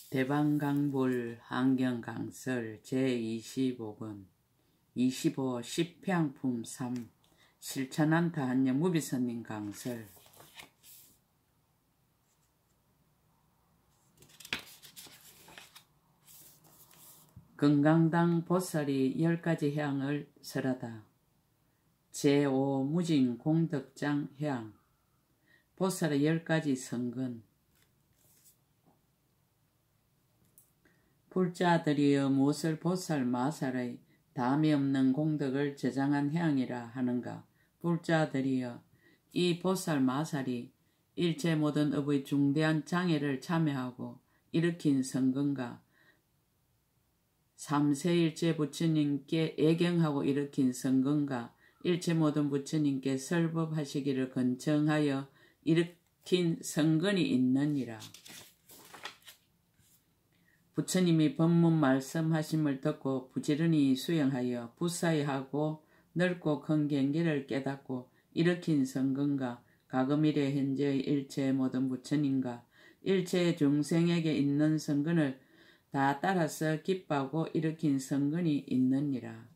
대방강불 한경강설 제25권 25 10평품 3 실천한타 한영 무비선님 강설. 건강당 보살이 10가지 향을 설하다. 제5 무진 공덕장 향. 보살의 10가지 성근. 불자들이여 무엇을 보살 마살의 담이 없는 공덕을 저장한 향이라 하는가. 불자들이여 이 보살 마살이 일체 모든 업의 중대한 장애를 참여하고 일으킨 성근과 삼세일체 부처님께 애경하고 일으킨 성근과 일체 모든 부처님께 설법하시기를 건청하여 일으킨 성근이 있느니라. 부처님이 법문 말씀하심을 듣고 부지런히 수행하여 부사의하고 넓고 큰 경계를 깨닫고 일으킨 성근과 가금일의 현재의 일체 모든 부처님과 일체 중생에게 있는 성근을 다 따라서 기뻐하고 일으킨 성근이 있느니라.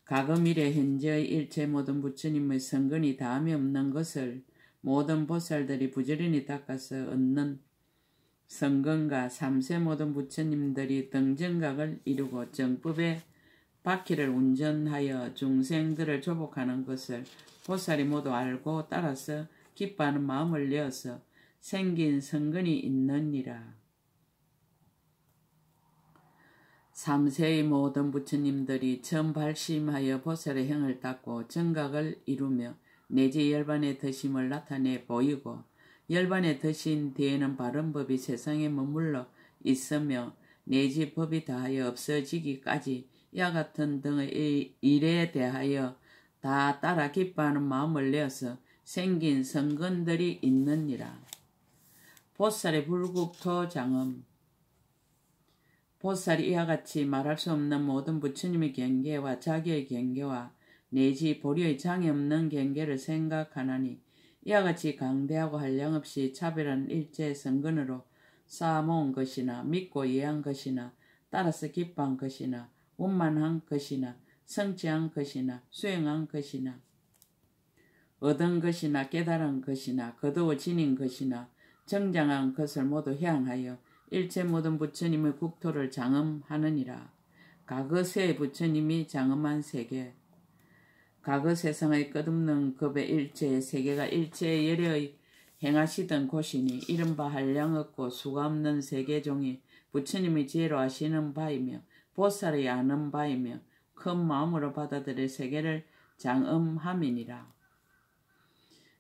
가금일의 현재의 일체 모든 부처님의 성근이 다음이 없는 것을 모든 보살들이 부지런히 닦아서 얻는 성근과 삼세 모든 부처님들이 등정각을 이루고 정법의 바퀴를 운전하여 중생들을 조복하는 것을 보살이 모두 알고 따라서 기뻐하는 마음을 내어서 생긴 성근이 있느니라. 삼세의 모든 부처님들이 처음 발심하여 보살의 형을 닦고 정각을 이루며 내지 열반의 덕심을 나타내 보이고 열반의 덕신 뒤에는 바른 법이 세상에 머물러 있으며 내지 법이 다하여 없어지기까지 이와 같은 등의 일에 대하여 다 따라 기뻐하는 마음을 내어서 생긴 성근들이 있느니라. 보살의 불국토 장엄. 보살이 이와 같이 말할 수 없는 모든 부처님의 경계와 자기의 경계와 내지 보리의 장애 없는 경계를 생각하나니 이와 같이 강대하고 한량없이 차별한 일체 성근으로 쌓아모은 것이나 믿고 이해한 것이나 따라서 기뻐한 것이나 원만한 것이나 성취한 것이나 수행한 것이나 얻은 것이나 깨달은 것이나 거두어 지닌 것이나 정장한 것을 모두 향하여 일체 모든 부처님의 국토를 장엄하느니라. 가거세의 부처님이 장엄한 세계. 과거 세상의 끝없는 급의 일체의 세계가 일체의 열애의 행하시던 곳이니 이른바 한량없고 수가 없는 세계종이 부처님의 지혜로 하시는 바이며 보살이 아는 바이며 큰 마음으로 받아들일 세계를 장엄함이니라.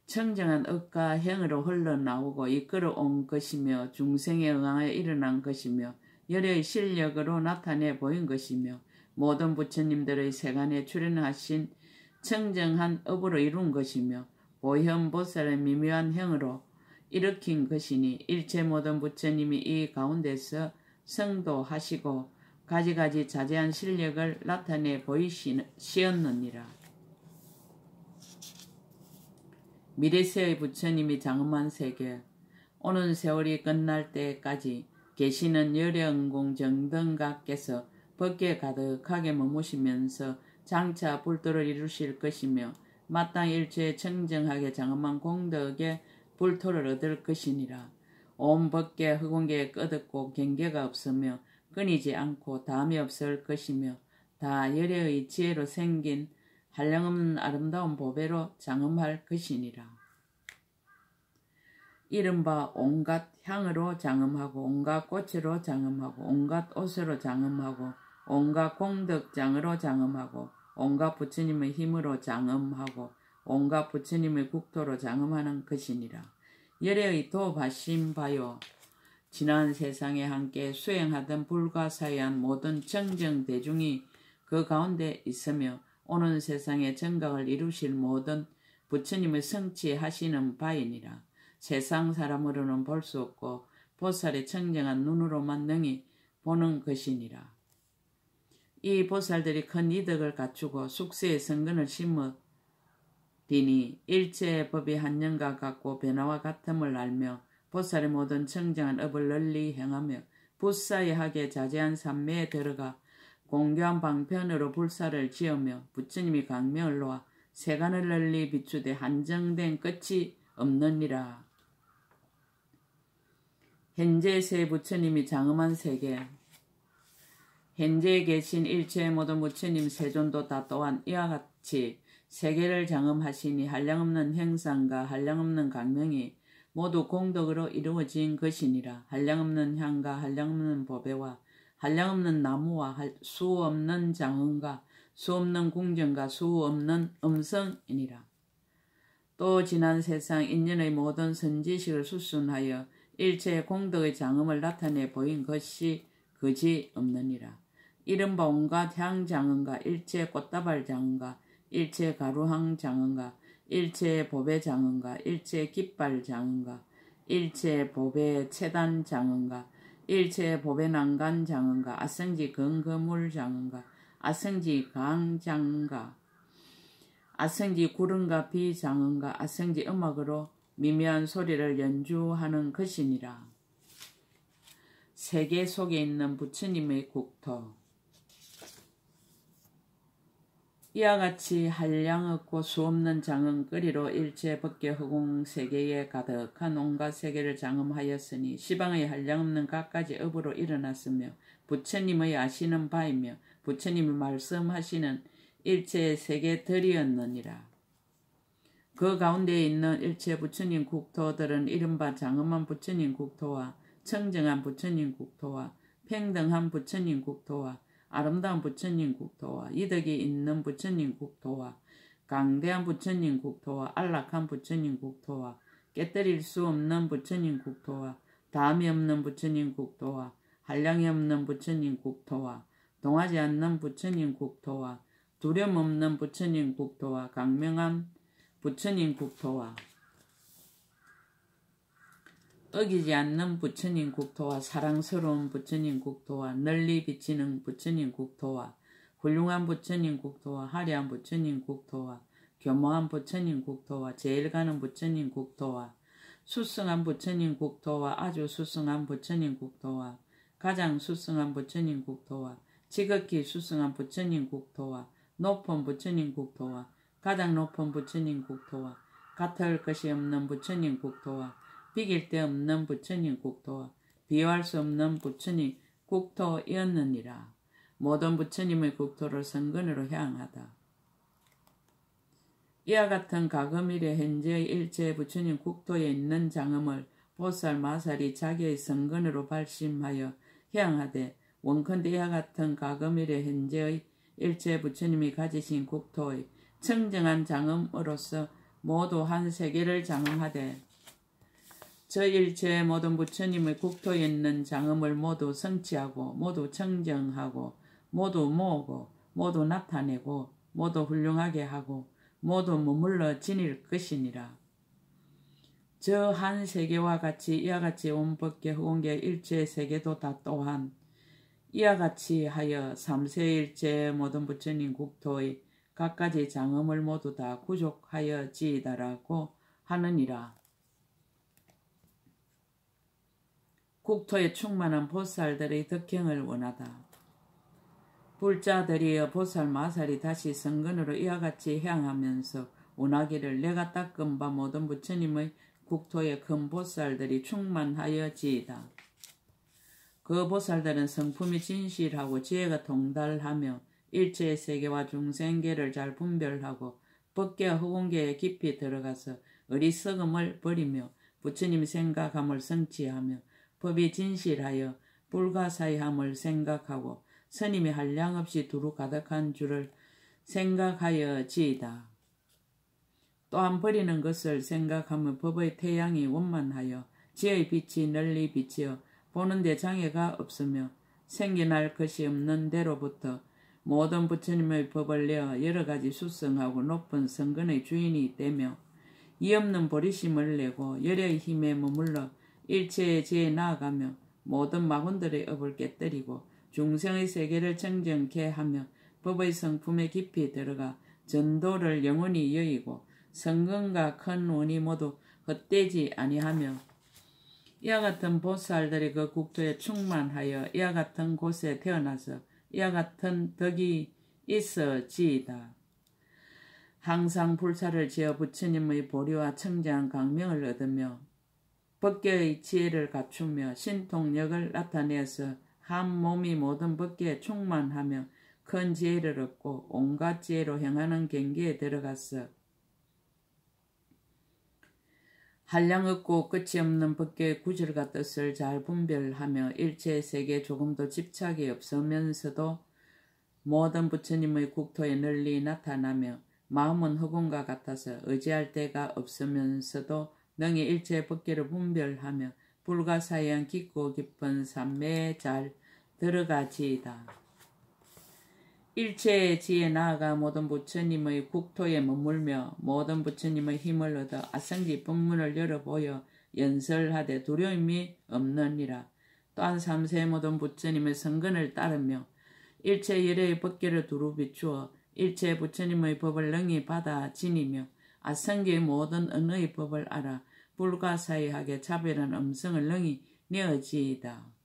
청정한 억과 행으로 흘러나오고 이끌어온 것이며 중생에 응하여 일어난 것이며 열애의 실력으로 나타내 보인 것이며 모든 부처님들의 세간에 출연하신 청정한 업으로 이룬 것이며 보현보살의 미묘한 형으로 일으킨 것이니 일체 모든 부처님이 이 가운데서 성도하시고 가지가지 자제한 실력을 나타내 보이시었느니라. 미래세의 부처님이 장엄한 세계. 오는 세월이 끝날 때까지 계시는 열애응공 정등각께서 법계 가득하게 머무시면서 장차 불도를 이루실 것이며 마땅히 일체에 청정하게 장엄한 공덕의 불토를 얻을 것이니라. 온 법계 허공계에 끝없고 경계가 없으며 끊이지 않고 다음이 없을 것이며 다 열애의 지혜로 생긴 한량없는 아름다운 보배로 장엄할 것이니라. 이른바 온갖 향으로 장엄하고 온갖 꽃으로 장엄하고 온갖 옷으로 장엄하고 온갖 공덕장으로 장엄하고 온갖 부처님의 힘으로 장엄하고 온갖 부처님의 국토로 장엄하는 것이니라. 열애의 도바심 바요. 지난 세상에 함께 수행하던 불가사의한 모든 청정대중이 그 가운데 있으며 오는 세상에 정각을 이루실 모든 부처님의 성취하시는 바이니라. 세상 사람으로는 볼 수 없고 보살의 청정한 눈으로만 능히 보는 것이니라. 이 보살들이 큰 이덕을 갖추고 숙세의 성근을 심으리니 일체의 법이 한영과 같고 변화와 같음을 알며 보살의 모든 청정한 업을 널리 행하며 붓사이하게 자제한 삼매에 들어가 공교한 방편으로 불사를 지으며 부처님이 강명을 놓아 세간을 널리 비추되 한정된 끝이 없느니라. 현재 세 부처님이 장엄한 세계. 현재에 계신 일체의 모든 부처님 세존도 다 또한 이와 같이 세계를 장엄하시니 한량없는 행상과 한량없는 강명이 모두 공덕으로 이루어진 것이니라. 한량없는 향과 한량없는 보배와 한량없는 나무와 수 없는 장엄과 수 없는 궁정과 수 없는 음성이니라. 또 지난 세상 인연의 모든 선지식을 수순하여 일체의 공덕의 장엄을 나타내 보인 것이 그지 없느니라. 이른바 온갖 향장엄과 일체 꽃다발 장엄과 일체 가루항 장엄과 일체 보배 장엄과 일체 깃발 장엄과 일체 보배 체단 장엄과 일체 보배 난간 장엄과 아성지 건거물 장엄과 아성지 강 장엄과 아성지 구름과 비 장엄과 아성지 음악으로 미묘한 소리를 연주하는 것이니라. 세계 속에 있는 부처님의 국토. 이와 같이 한량 없고 수없는 장엄거리로 일체 법계 허공 세계에 가득한 온갖 세계를 장엄하였으니 시방의 한량 없는 갖가지 업으로 일어났으며 부처님의 아시는 바이며 부처님이 말씀하시는 일체 세계들이었느니라. 그 가운데에 있는 일체 부처님 국토들은 이른바 장엄한 부처님 국토와 청정한 부처님 국토와 평등한 부처님 국토와 아름다운 부처님 국토와 이덕이 있는 부처님 국토와 강대한 부처님 국토와 안락한 부처님 국토와 깨뜨릴 수 없는 부처님 국토와 다음이 없는 부처님 국토와 한량이 없는 부처님 국토와 동하지 않는 부처님 국토와 두려움 없는 부처님 국토와 강명한 부처님 국토와 어기지 않는 부처님 국토와 사랑스러운 부처님 국토와 널리 비치는 부처님 국토와 훌륭한 부처님 국토와 화려한 부처님 국토와 교모한 부처님 국토와 제일 가는 부처님 국토와 수승한 부처님 국토와 아주 수승한 부처님 국토와 가장 수승한 부처님 국토와 지극히 수승한 부처님 국토와 높은 부처님 국토와 가장 높은 부처님 국토와 같을 것이 없는 부처님 국토와 비길 데 없는 부처님 국토와 비교할 수 없는 부처님 국토였느니라. 모든 부처님의 국토를 성근으로 향하다. 이와 같은 가금일의 현재의 일체 부처님 국토에 있는 장엄을 보살 마살이 자기의 성근으로 발심하여 향하되 원컨대 이와 같은 가금일의 현재의 일체 부처님이 가지신 국토의 청정한 장엄으로서 모두 한 세계를 장엄하되 저 일체의 모든 부처님의 국토에 있는 장엄을 모두 성취하고 모두 청정하고 모두 모으고 모두 나타내고 모두 훌륭하게 하고 모두 머물러 지닐 것이니라. 저 한 세계와 같이 이와 같이 온 법계 허공계 일체 세계도 다 또한 이와 같이 하여 삼세일체의 모든 부처님 국토의 각가지 장엄을 모두 다 구족하여지이다라고 하느니라. 국토에 충만한 보살들의 덕행을 원하다. 불자들이여 보살 마살이 다시 성근으로 이와 같이 향하면서 원하기를 내가 닦은 바 모든 부처님의 국토에 큰 보살들이 충만하여지이다. 그 보살들은 성품이 진실하고 지혜가 동달하며 일체의 세계와 중생계를 잘 분별하고 법계와 허공계에 깊이 들어가서 어리석음을 버리며 부처님 생각함을 성취하며 법이 진실하여 불가사의함을 생각하고 스님이 한량없이 두루 가득한 줄을 생각하여지이다. 또한 버리는 것을 생각하며 법의 태양이 원만하여 지의 빛이 널리 비치어 보는데 장애가 없으며 생겨날 것이 없는 데로부터 모든 부처님의 법을 내어 여러가지 수성하고 높은 성근의 주인이 되며 이 없는 보리심을 내고 열의 힘에 머물러 일체의 지에 나아가며 모든 마군들의 업을 깨뜨리고 중생의 세계를 청정케 하며 법의 성품에 깊이 들어가 전도를 영원히 여의고 성근과 큰 원이 모두 헛되지 아니하며 이와 같은 보살들이 그 국토에 충만하여 이와 같은 곳에 태어나서 이와 같은 덕이 있어지이다. 항상 불사를 지어 부처님의 보리와 청정한 강명을 얻으며 법계의 지혜를 갖추며 신통력을 나타내어서 한 몸이 모든 법계에 충만하며 큰 지혜를 얻고 온갖 지혜로 행하는 경계에 들어가서 한량 없고 끝이 없는 법계의 구절과 뜻을 잘 분별하며 일체의 세계에 조금도 집착이 없으면서도 모든 부처님의 국토에 널리 나타나며 마음은 흑원과 같아서 의지할 데가 없으면서도 능히 일체의 법계를 분별하며 불가사의한 깊고 깊은 산매에 잘 들어가지이다. 일체의 지에 나아가 모든 부처님의 국토에 머물며 모든 부처님의 힘을 얻어 아성지 법문을 열어보여 연설하되 두려움이 없느니라. 또한 삼세의 모든 부처님의 성근을 따르며 일체 열애의 법계를 두루 비추어 일체 부처님의 법을 능히 받아 지니며 아성지의 모든 언어의 법을 알아 불가사의하게 차별한 음성을 능히 내어지이다.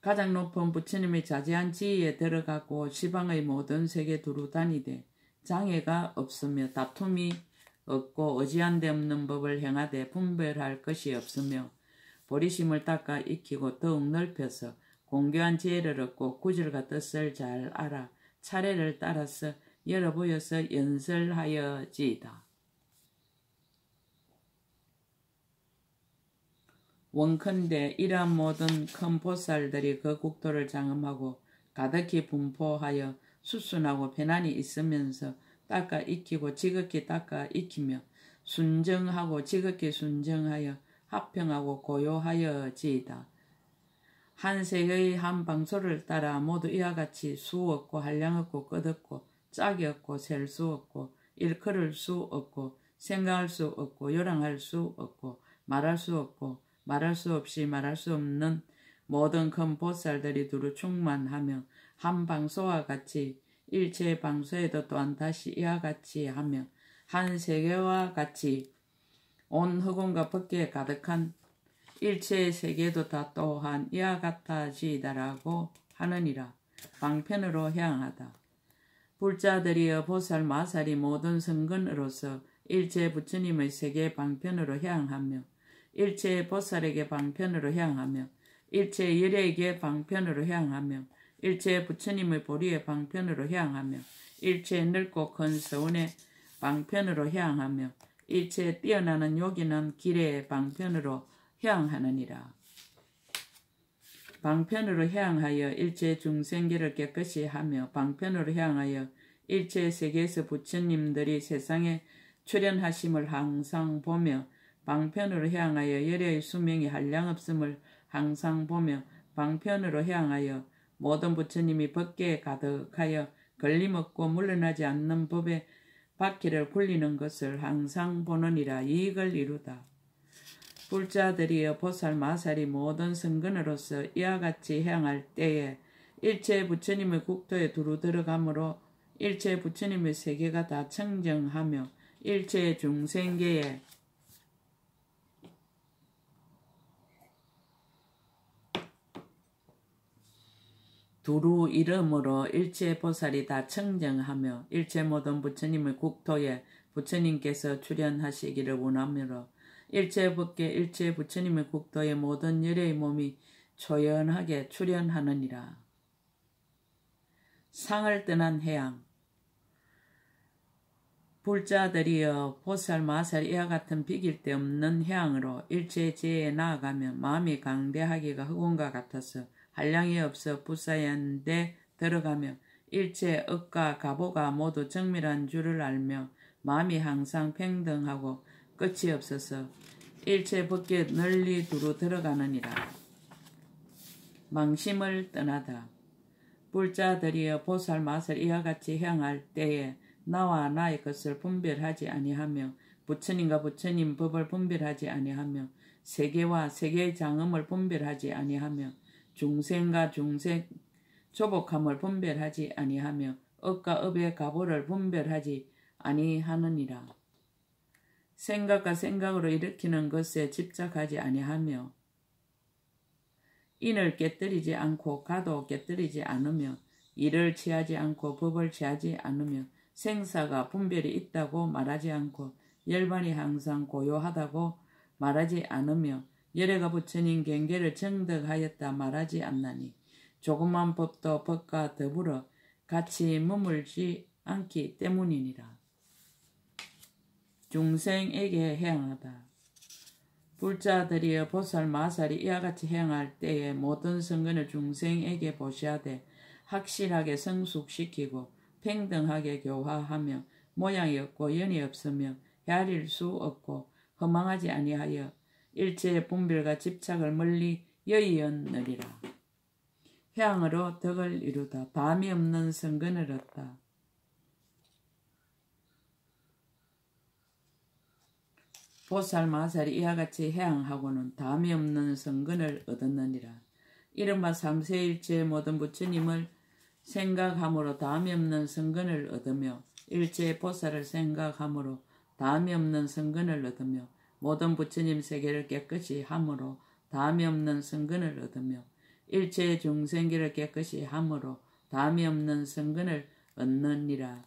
가장 높은 부처님의 자제한 지위에 들어가고 시방의 모든 세계 두루 다니되 장애가 없으며 다툼이 없고 의지한 데 없는 법을 행하되 분별할 것이 없으며 보리심을 닦아 익히고 더욱 넓혀서 공교한 지혜를 얻고 구절과 뜻을 잘 알아 차례를 따라서 열어보여서 연설하여지이다. 원컨대 이러한 모든 큰 보살들이 그 국토를 장엄하고 가득히 분포하여 수순하고 편안히 있으면서 닦아 익히고 지극히 닦아 익히며 순정하고 지극히 순정하여 합평하고 고요하여지이다. 한 세계의 한 방소를 따라 모두 이와 같이 수 없고 한량 없고 끝 없고 짝이 없고 셀 수 없고 일컬을 수 없고 생각할 수 없고 요랑할 수 없고 말할 수 없고 말할 수 없이 말할 수 없는 모든 큰 보살들이 두루 충만하며 한 방소와 같이 일체의 방소에도 또한 다시 이와 같이 하며 한 세계와 같이 온 흑원과 법계에 가득한 일체의 세계도 다 또한 이와 같아지이다라고 하느니라. 방편으로 향하다. 불자들이여 보살 마살이 모든 성근으로서 일체 부처님의 세계 방편으로 향하며 일체의 보살에게 방편으로 향하며 일체의 열애에게 방편으로 향하며 일체의 부처님의 보리의 방편으로 향하며 일체의 넓고 큰 서운의 방편으로 향하며 일체의 뛰어나는 요긴한 길의 방편으로 향하느니라. 방편으로 향하여 일체의 중생계를 깨끗이 하며 방편으로 향하여 일체의 세계에서 부처님들이 세상에 출현하심을 항상 보며 방편으로 향하여 열애의 수명이 한량없음을 항상 보며 방편으로 향하여 모든 부처님이 법계에 가득하여 걸림없고 물러나지 않는 법의 바퀴를 굴리는 것을 항상 보느니라. 이익을 이루다. 불자들이여 보살 마살이 모든 성근으로서 이와 같이 향할 때에 일체 부처님의 국토에 두루 들어가므로 일체 부처님의 세계가 다 청정하며 일체 중생계에 두루 이름으로 일체 보살이 다 청정하며 일체 모든 부처님의 국토에 부처님께서 출현하시기를 원하므로 일체 법계 일체 부처님의 국토의 모든 열애의 몸이 초연하게 출현하느니라. 상을 떠난 해양. 불자들이여 보살 마살 이와 같은 비길 데 없는 해양으로 일체 지혜에 나아가며 마음이 강대하기가 흑원과 같아서 한량이 없어 부사한 데 들어가며 일체 억과 가보가 모두 정밀한 줄을 알며 마음이 항상 평등하고 끝이 없어서 일체 법계에 널리 두루 들어가느니라. 망심을 떠나다. 불자들이여 보살 마살 이와 같이 향할 때에 나와 나의 것을 분별하지 아니하며 부처님과 부처님 법을 분별하지 아니하며 세계와 세계의 장엄을 분별하지 아니하며 중생과 중생 조복함을 분별하지 아니하며 업과 업의 가보를 분별하지 아니하느니라. 생각과 생각으로 일으키는 것에 집착하지 아니하며 인을 깨뜨리지 않고 가도 깨뜨리지 않으며 일을 취하지 않고 법을 취하지 않으며 생사가 분별이 있다고 말하지 않고 열반이 항상 고요하다고 말하지 않으며 열애가 부처님 경계를 정득하였다 말하지 않나니 조그만 법도 법과 더불어 같이 머물지 않기 때문이니라. 중생에게 행하다. 불자들이여 보살 마살이 이와 같이 행할 때에 모든 성근을 중생에게 보시하되 확실하게 성숙시키고 평등하게 교화하며 모양이 없고 연이 없으며 야릴 수 없고 허망하지 아니하여 일체의 분별과 집착을 멀리 여의었느리라. 향으로 덕을 이루다. 담이 없는 성근을 얻다. 보살 마살이 이와 같이 해양하고는 담이 없는 성근을 얻었느니라. 이른바 삼세일체의 모든 부처님을 생각함으로 담이 없는 성근을 얻으며 일체의 보살을 생각함으로 담이 없는 성근을 얻으며 모든 부처님 세계를 깨끗이 함으로 담이 없는 성근을 얻으며 일체의 중생계를 깨끗이 함으로 담이 없는 성근을 얻느니라.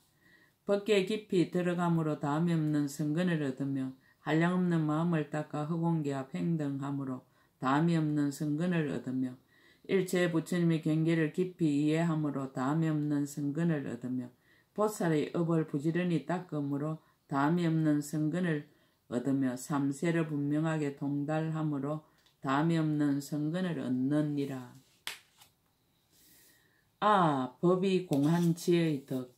법계에 깊이 들어감으로 담이 없는 성근을 얻으며 한량없는 마음을 닦아 허공계와 평등함으로 담이 없는 성근을 얻으며 일체의 부처님의 경계를 깊이 이해함으로 담이 없는 성근을 얻으며 보살의 업을 부지런히 닦음으로 담이 없는 성근을 얻으며 삼세를 분명하게 통달함으로 담이 없는 성근을 얻느니라. 법이 공한 지혜의 덕.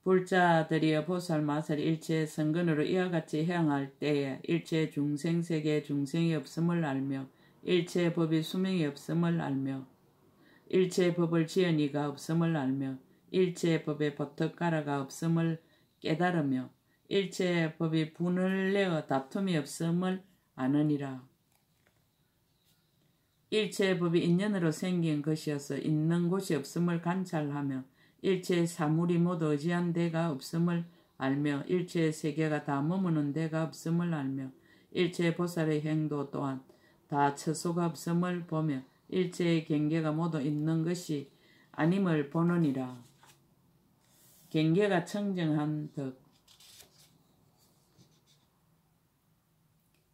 불자들이여 보살 마살 일체의 성근으로 이와 같이 행할 때에 일체의 중생세계에 중생이 없음을 알며 일체의 법이 수명이 없음을 알며 일체의 법을 지은 이가 없음을 알며 일체의 법에 버터가라가 없음을 깨달으며 일체의 법이 분을 내어 다툼이 없음을 아느니라. 일체의 법이 인연으로 생긴 것이어서 있는 곳이 없음을 관찰하며 일체의 사물이 모두 의지한 데가 없음을 알며 일체의 세계가 다 머무는 데가 없음을 알며 일체의 보살의 행도 또한 다 처소가 없음을 보며 일체의 경계가 모두 있는 것이 아님을 보느니라. 경계가 청정한 덕.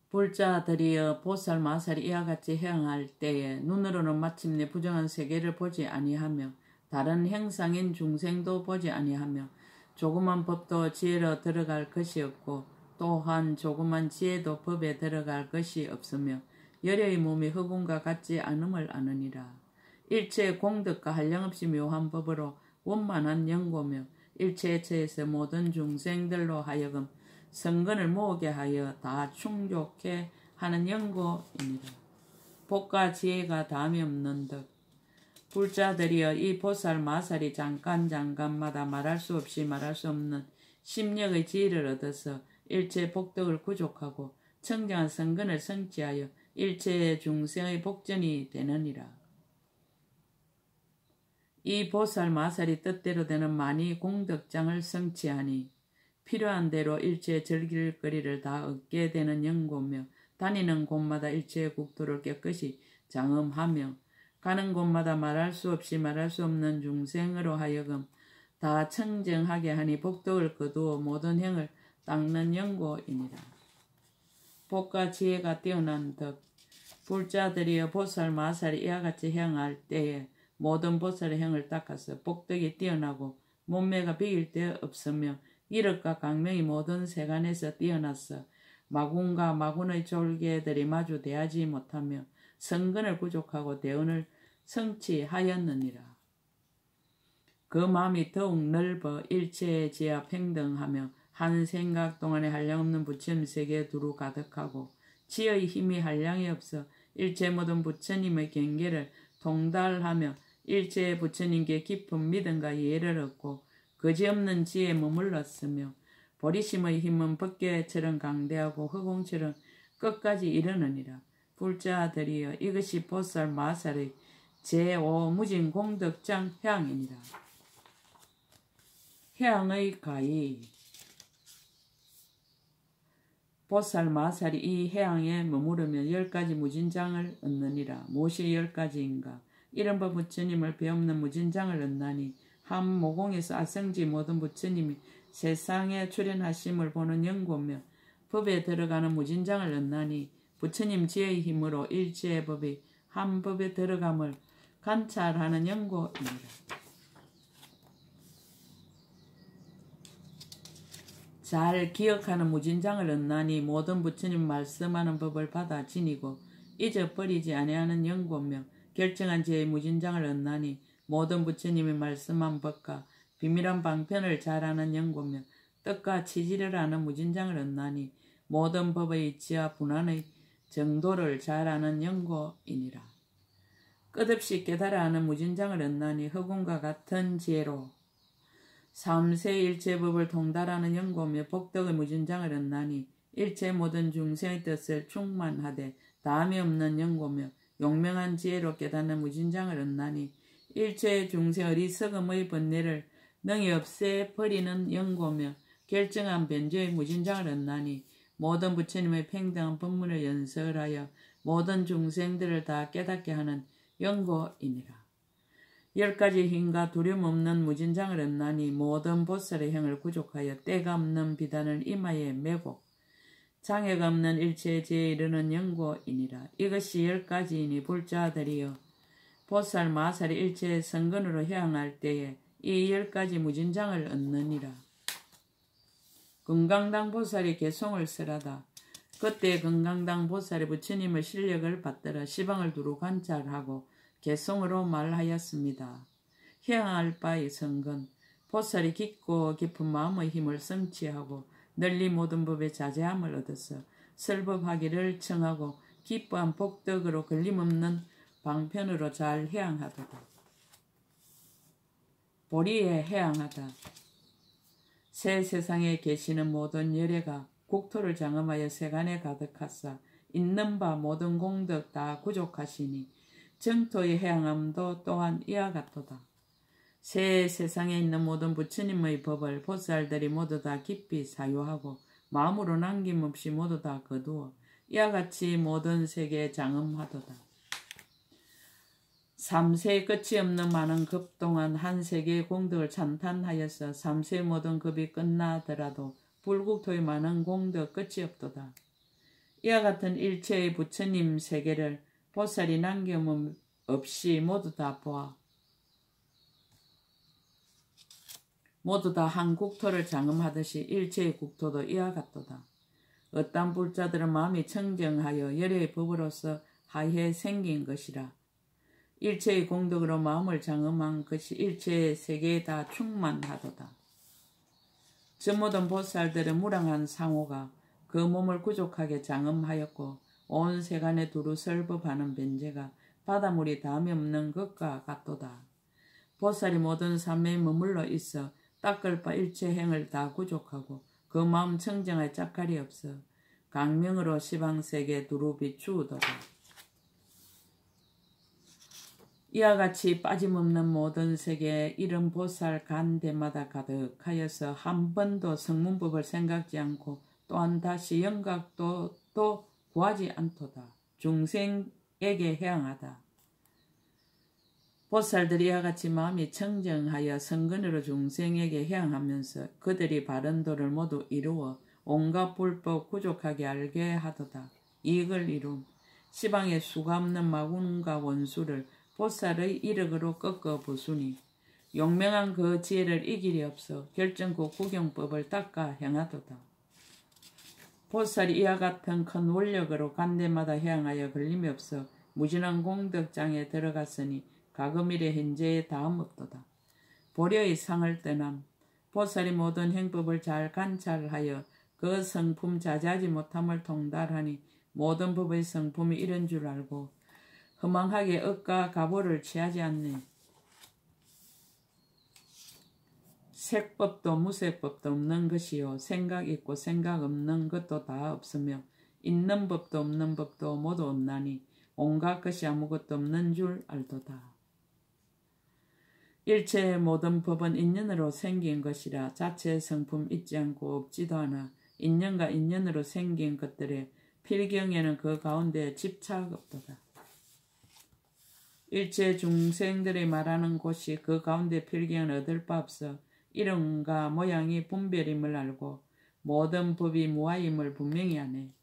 불자들이여 보살 마살이 이와 같이 행할 때에 눈으로는 마침내 부정한 세계를 보지 아니하며 다른 형상인 중생도 보지 아니하며 조그만 법도 지혜로 들어갈 것이 없고 또한 조그만 지혜도 법에 들어갈 것이 없으며 열의 몸이 흑운과 같지 않음을 아느니라. 일체의 공덕과 한량없이 묘한 법으로 원만한 연고며 일체의 체에서 모든 중생들로 하여금 성근을 모으게 하여 다 충족해 하는 연고입니다. 복과 지혜가 담이 없는 덕. 불자들이여 이 보살 마살이 잠깐마다 말할 수 없이 말할 수 없는 심력의 지혜를 얻어서 일체 복덕을 구족하고 청정한 성근을 성취하여 일체의 중생의 복전이 되느니라. 이 보살 마살이 뜻대로 되는 많이 공덕장을 성취하니 필요한 대로 일체의 즐길 거리를 다 얻게 되는 연고며 다니는 곳마다 일체의 국토를 깨끗이 장엄하며 가는 곳마다 말할 수 없이 말할 수 없는 중생으로 하여금 다 청정하게 하니 복덕을 거두어 모든 행을 닦는 연고이니라. 복과 지혜가 뛰어난 덕. 불자들이여 보살 마살이 이와 같이 행할 때에 모든 보살의 행을 닦아서 복덕이 뛰어나고 몸매가 비길 데 없으며 이력과 강명이 모든 세간에서 뛰어나서 마군과 마군의 졸개들이 마주 대하지 못하며 성근을 구족하고 대언을 성취하였느니라. 그 마음이 더욱 넓어 일체의 지하 평등하며 한 생각 동안에 한량없는 부처님 세계에 두루 가득하고 지의 힘이 한량이 없어 일체 모든 부처님의 경계를 통달하며 일체의 부처님께 깊은 믿음과 이해를 얻고 거지없는 지혜에 머물렀으며 보리심의 힘은 법계처럼 강대하고 허공처럼 끝까지 이르느니라. 불자들이여 이것이 보살 마살의 제5 무진공덕장 향이니라. 향의 가히. 보살 마살이 이 해양에 머무르면 10가지 무진장을 얻느니라. 무엇이 10가지인가? 이른바 부처님을 배없는 무진장을 얻나니 한 모공에서 아성지 모든 부처님이 세상에 출현하심을 보는 연고며 법에 들어가는 무진장을 얻나니 부처님 지혜의 힘으로 일체의 법이 한 법에 들어감을 관찰하는 연고이니라. 잘 기억하는 무진장을 얻나니 모든 부처님 말씀하는 법을 받아 지니고 잊어버리지 아니하는 연고며 결정한 지혜의 무진장을 얻나니 모든 부처님이 말씀한 법과 비밀한 방편을 잘 아는 연고며 뜻과 치지를 아는 무진장을 얻나니 모든 법의 이치와 분한의 정도를 잘 아는 연고이니라. 끝없이 깨달아 아는 무진장을 얻나니 흑운과 같은 지혜로 삼세 일체법을 통달하는 연고며 복덕의 무진장을 얻나니 일체 모든 중생의 뜻을 충만하되 다함이 없는 연고며 용명한 지혜로 깨닫는 무진장을 얻나니 일체 중생 어리석음의 번뇌를 능히 없애버리는 연고며 결정한 변조의 무진장을 얻나니 모든 부처님의 평등한 법문을 연설하여 모든 중생들을 다 깨닫게 하는 연고이니라. 10가지 힘과 두려움 없는 무진장을 얻나니 모든 보살의 형을 구족하여 때가 없는 비단을 이마에 메고 장애가 없는 일체의 지혜에 이르는 연고이니라. 이것이 10가지이니 불자들이여 보살 마살이 일체의 성근으로 향할 때에 이 10가지 무진장을 얻느니라. 금강당 보살이 개송을 쓰라다. 그때 금강당 보살이 부처님의 실력을 받들어 시방을 두루 관찰하고 개송으로 말하였습니다. 향할 바의 성근 보살이 깊고 깊은 마음의 힘을 성취하고 널리 모든 법에 자제함을 얻어서 설법하기를 청하고 기뻐한 복덕으로 걸림없는 방편으로 잘 해양하도다. 보리에 해양하다. 새 세상에 계시는 모든 열애가 국토를 장엄하여 세간에 가득하사 있는 바 모든 공덕 다 구족하시니 정토의 해양함도 또한 이와 같도다. 새 세상에 있는 모든 부처님의 법을 보살들이 모두 다 깊이 사유하고 마음으로 남김없이 모두 다 거두어 이와 같이 모든 세계에 장엄하도다. 3세의 끝이 없는 많은 급 동안 한 세계의 공덕을 찬탄하여서 3세의 모든 급이 끝나더라도 불국토의 많은 공덕 끝이 없도다. 이와 같은 일체의 부처님 세계를 보살이 남김없이 모두 다 보아 모두 다 한 국토를 장엄하듯이 일체의 국토도 이와 같도다. 어떤 불자들은 마음이 청정하여 열애의 법으로서 하에 생긴 것이라. 일체의 공덕으로 마음을 장엄한 것이 일체의 세계에 다 충만하도다. 저 모든 보살들의 무량한 상호가 그 몸을 구족하게 장엄하였고 온 세간에 두루 설법하는 변제가 바닷물이 담이 없는 것과 같도다. 보살이 모든 삶에 머물러 있어 닦을 바 일체 행을 다 구족하고 그 마음 청정할 짝갈이 없어 강명으로 시방세계 두루 비추우도다. 이와 같이 빠짐없는 모든 세계에 이른 보살 간대마다 가득하여서 한 번도 성문법을 생각지 않고 또한 다시 영각도 또 구하지 않도다. 중생에게 해양하다. 보살들이 이와 같이 마음이 청정하여 성근으로 중생에게 해양하면서 그들이 바른 도를 모두 이루어 온갖 불법 구족하게 알게 하도다. 이익을 이룬 시방의 수가 없는 마군과 원수를 보살의 이력으로 꺾어 부수니 용명한 그 지혜를 이길이 없어 결정코 구경법을 닦아 행하도다. 보살이 이와 같은 큰 원력으로 간대마다 해양하여 걸림이 없어 무진한 공덕장에 들어갔으니 가금일의 현재에 다음 없도다. 보려의 상을 떠남 보살이 모든 행법을 잘 관찰하여 그 성품 자제하지 못함을 통달하니 모든 법의 성품이 이런 줄 알고 허망하게 억과 가보를 취하지 않네. 색법도 무색법도 없는 것이요 생각 있고 생각 없는 것도 다 없으며 있는 법도 없는 법도 모두 없나니 온갖 것이 아무것도 없는 줄 알도다. 일체의 모든 법은 인연으로 생긴 것이라 자체의 성품 있지 않고 없지도 않아 인연과 인연으로 생긴 것들의 필경에는 그 가운데 집착 없도다. 일체 중생들이 말하는 곳이 그 가운데 필경은 얻을 바 없어 이름과 모양이 분별임을 알고 모든 법이 무아임을 분명히 하네.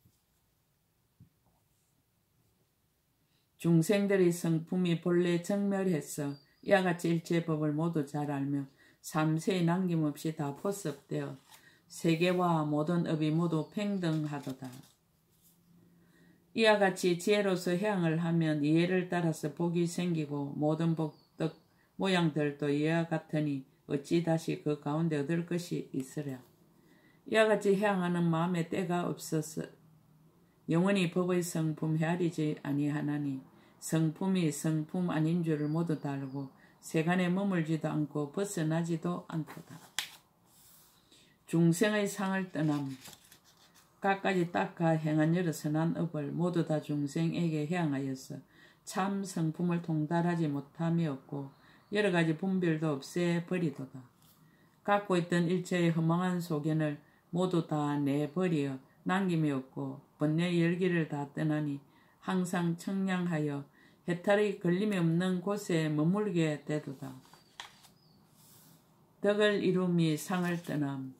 중생들의 성품이 본래 정멸했어 이와 같이 일체 법을 모두 잘 알며 삼세에 남김없이 다 포섭되어 세계와 모든 업이 모두 평등하도다. 이와 같이 지혜로서 해양을 하면 이해를 따라서 복이 생기고 모든 복덕 모양들도 이와 같으니 어찌 다시 그 가운데 얻을 것이 있으랴. 이와 같이 해양하는 마음에 때가 없어서 영원히 법의 성품 헤아리지 아니하나니 성품이 성품 아닌 줄을 모두 다 알고 세간에 머물지도 않고 벗어나지도 않도다. 중생의 상을 떠남 갖가지 닦아 행한 여러 선한 업을 모두 다 중생에게 해양하여서 참 성품을 통달하지 못함이 없고 여러 가지 분별도 없애버리도다. 갖고 있던 일체의 허망한 소견을 모두 다 내버려 남김이 없고 번뇌 열기를 다 떠나니 항상 청량하여 해탈의 걸림이 없는 곳에 머물게 되도다. 덕을 이룸이 상을 떠남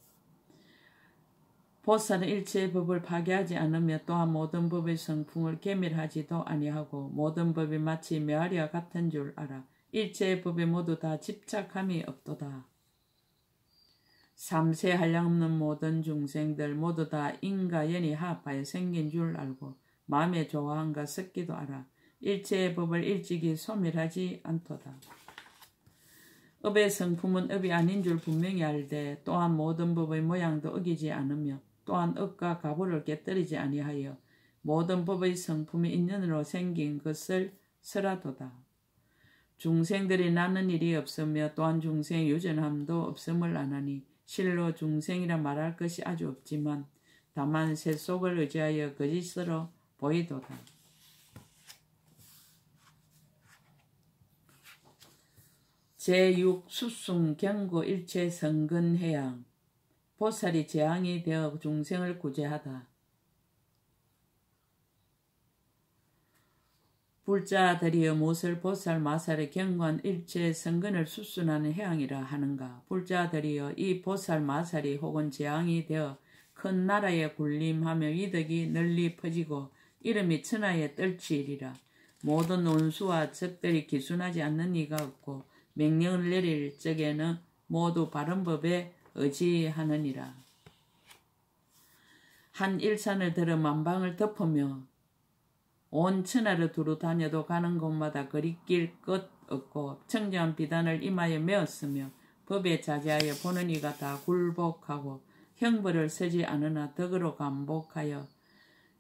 보살은 일체의 법을 파괴하지 않으며 또한 모든 법의 성품을 계멸하지도 아니하고 모든 법이 마치 메아리와 같은 줄 알아 일체의 법에 모두 다 집착함이 없도다. 삼세 한량없는 모든 중생들 모두 다 인과 연이 합하여 생긴 줄 알고 마음의 좋아함과 섞기도 알아 일체의 법을 일찍이 소멸하지 않도다. 업의 성품은 업이 아닌 줄 분명히 알되 또한 모든 법의 모양도 어기지 않으며 또한 업과 가부를 깨뜨리지 아니하여 모든 법의 성품이 인연으로 생긴 것을 설하도다. 중생들이 나는 일이 없으며 또한 중생의 유전함도 없음을 아나니 실로 중생이라 말할 것이 아주 없지만 다만 새 속을 의지하여 거짓으로 보이도다. 제6 수승 경고 일체 성근해양 보살이 재앙이 되어 중생을 구제하다. 불자들이여 무엇을 보살 마살의 경관 일체 성근을 수순하는 해양이라 하는가. 불자들이여 이 보살 마살이 혹은 재앙이 되어 큰 나라에 군림하며 위덕이 널리 퍼지고 이름이 천하에 떨치리라. 모든 원수와 적들이 기순하지 않는 이가 없고 명령을 내릴 적에는 모두 바른 법에 의지하느니라. 한 일산을 들어 만방을 덮으며 온 천하를 두루 다녀도 가는 곳마다 거리낄 것 없고 청정한 비단을 이마에 메었으며 법에 자제하여 보는 이가 다 굴복하고 형벌을 쓰지 않으나 덕으로 감복하여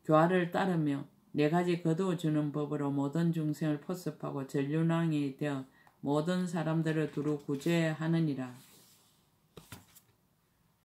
교화를 따르며 네 가지 거두어주는 법으로 모든 중생을 포섭하고 전륜왕이 되어 모든 사람들을 두루 구제하느니라.